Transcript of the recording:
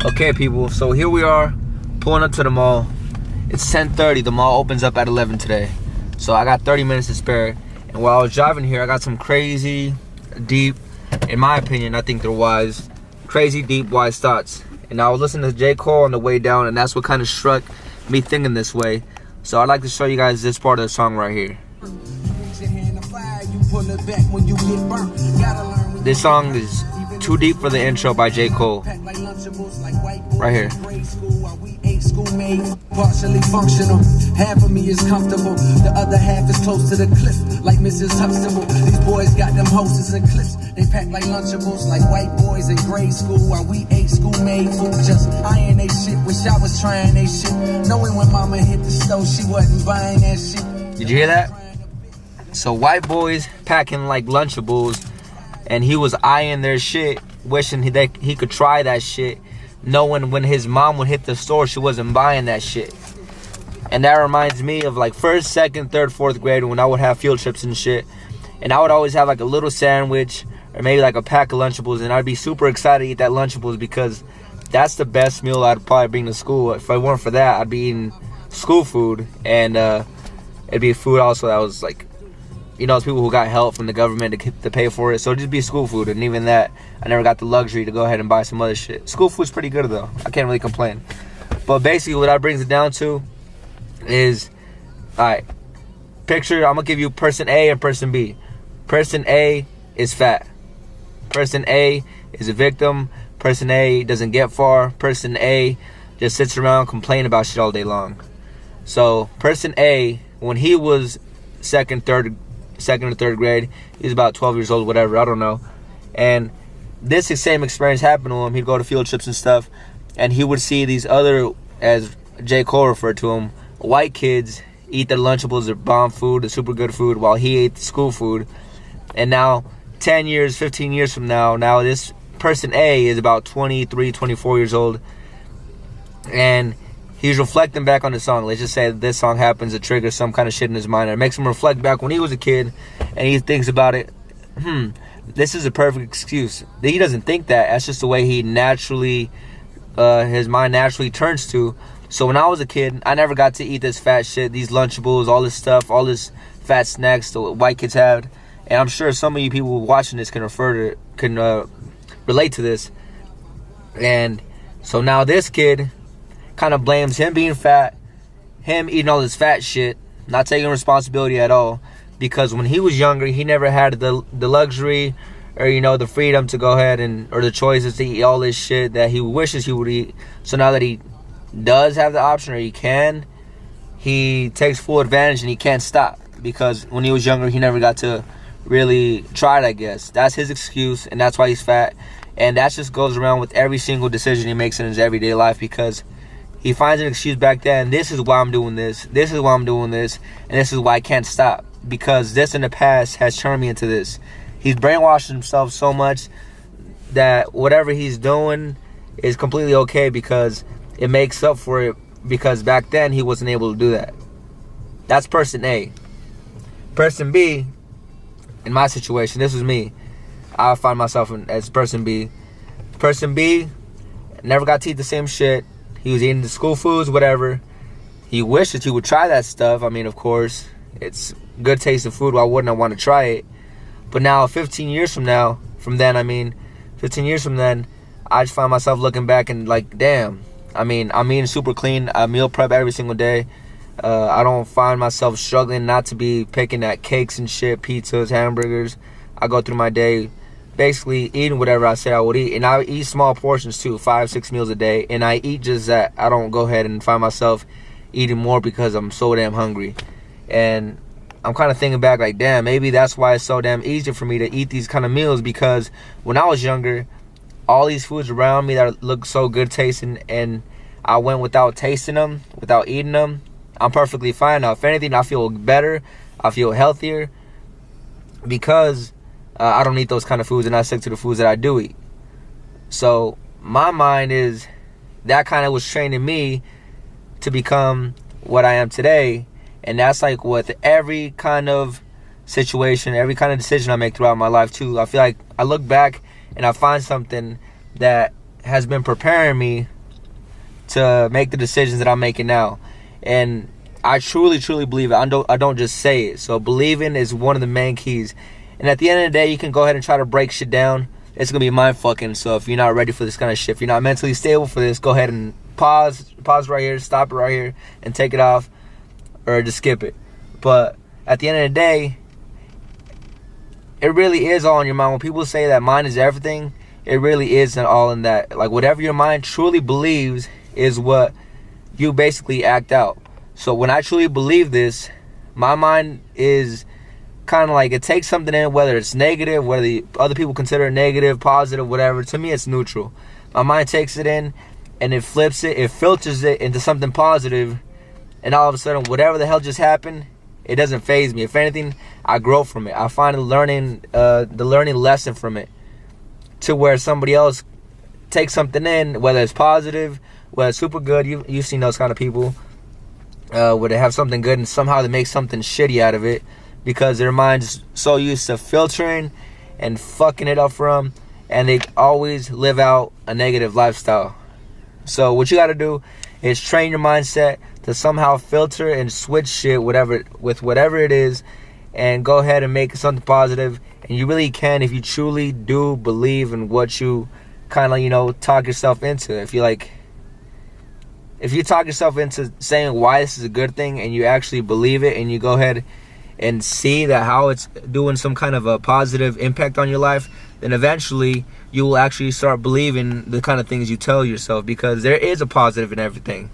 Okay, people, so here we are pulling up to the mall. It's 10:30. The mall opens up at 11 today, so I got 30 minutes to spare. And while I was driving here, I got some crazy deep, in my opinion, I think they're wise, crazy deep wise thoughts. And I was listening to J. Cole on the way down, and that's what kind of struck me thinking this way. So I'd like to show you guys this part of the song right here. This song is Too Deep for the Intro by J. Cole. Right here. Partially functional. Half of me is comfortable. The other half is close to the cliff, like Mrs. Huxtable. These boys got them hostess and clips. They pack like Lunchables, like white boys in grade school. While we ate school-made food, just eyeing they shit. Wish I was trying they shit. Knowing when mama hit the stove, she wasn't buying that shit. Did you hear that? So white boys packing like Lunchables, and he was eyeing their shit, wishing he could try that shit, knowing when his mom would hit the store, she wasn't buying that shit. And that reminds me of like 1st, 2nd, 3rd, 4th grade when I would have field trips and shit. And I would always have like a little sandwich or maybe like a pack of Lunchables, and I'd be super excited to eat that Lunchables because that's the best meal I'd probably bring to school. If it weren't for that, I'd be eating school food, and it'd be food also that was like, you know, those people who got help from the government to pay for it. So it'd just be school food. And even that, I never got the luxury to go ahead and buy some other shit. School food's pretty good, though. I can't really complain. But basically, what that brings it down to is, alright, picture, I'm going to give you person A and person B. Person A is fat. Person A is a victim. Person A doesn't get far. Person A just sits around complaining about shit all day long. So, person A, when he was second or third grade, he was about 12 years old, whatever, I don't know. And this same experience happened to him. He'd go to field trips and stuff, and he would see these other, as J. Cole referred to them, white kids eat their Lunchables, their bomb food, the super good food, while he ate the school food. And now, 10 years, 15 years from now this person A is about 23, 24 years old, and he's reflecting back on the song. Let's just say that this song happens to trigger some kind of shit in his mind. It makes him reflect back when he was a kid, and he thinks about it. This is a perfect excuse. He doesn't think that. That's just the way he naturally, his mind naturally turns to. So when I was a kid, I never got to eat this fat shit, these Lunchables, all this stuff, all this fat snacks that white kids have. And I'm sure some of you people watching this can relate to this. And so now this kid kind of blames him being fat, him eating all this fat shit, not taking responsibility at all, because when he was younger, he never had the luxury or, you know, the freedom to go ahead or the choices to eat all this shit that he wishes he would eat. So now that he does have the option, or he takes full advantage, and he can't stop, because when he was younger, he never got to really try it, I guess. That's his excuse, and that's why he's fat. And that just goes around with every single decision he makes in his everyday life, because he finds an excuse back then. This is why I'm doing this. This is why I'm doing this. And this is why I can't stop. Because this in the past has turned me into this. He's brainwashed himself so much that whatever he's doing is completely okay, because it makes up for it, because back then he wasn't able to do that. That's person A. Person B, in my situation, this is me. I find myself as person B. Person B never got to eat the same shit. He was eating the school foods, whatever. He wished that he would try that stuff. I mean, of course, it's good taste of food. Why wouldn't I want to try it? But now, 15 years from then, I just find myself looking back and like, damn. I mean, I'm eating super clean. I meal prep every single day. I don't find myself struggling not to be picking at cakes and shit, pizzas, hamburgers. I go through my day basically eating whatever I say I would eat. And I eat small portions too, 5-6 meals a day. And I eat just that. I don't go ahead and find myself eating more because I'm so damn hungry. And I'm kind of thinking back like, damn, maybe that's why it's so damn easy for me to eat these kind of meals, because when I was younger, all these foods around me that look so good tasting, and I went without tasting them, without eating them, I'm perfectly fine now. If anything, I feel better. I feel healthier, because I don't eat those kind of foods, and I stick to the foods that I do eat. So my mind is, that kind of was training me to become what I am today. And that's like with every kind of situation, every kind of decision I make throughout my life too. I feel like I look back and I find something that has been preparing me to make the decisions that I'm making now. And I truly believe it. I don't just say it. So believing is one of the main keys. And at the end of the day, you can go ahead and try to break shit down. It's gonna be mind fucking. So if you're not ready for this kind of shit, if you're not mentally stable for this, go ahead and pause right here, stop it right here, and take it off, or just skip it. But at the end of the day, it really is all in your mind. When people say that mind is everything, it really isn't all in that. Like, whatever your mind truly believes is what you basically act out. So when I truly believe this, my mind is kind of like, it takes something in, whether it's negative, whether other people consider it negative, positive, whatever. To me, it's neutral. My mind takes it in, and it flips it, it filters it into something positive, and all of a sudden, whatever the hell just happened, it doesn't faze me. If anything, I grow from it. I find the learning lesson from it, to where somebody else takes something in, whether it's positive, whether it's super good. You've seen those kind of people, where they have something good and somehow they make something shitty out of it, because their mind's so used to filtering and fucking it up for them, and they always live out a negative lifestyle. So what you got to do is train your mindset to somehow filter and switch shit with whatever it is, and go ahead and make something positive. And you really can, if you truly do believe in what you kind of, talk yourself into. If you talk yourself into saying why this is a good thing, and you actually believe it, and you go ahead and see that how it's doing some kind of a positive impact on your life, then eventually you will actually start believing the kind of things you tell yourself, because there is a positive in everything.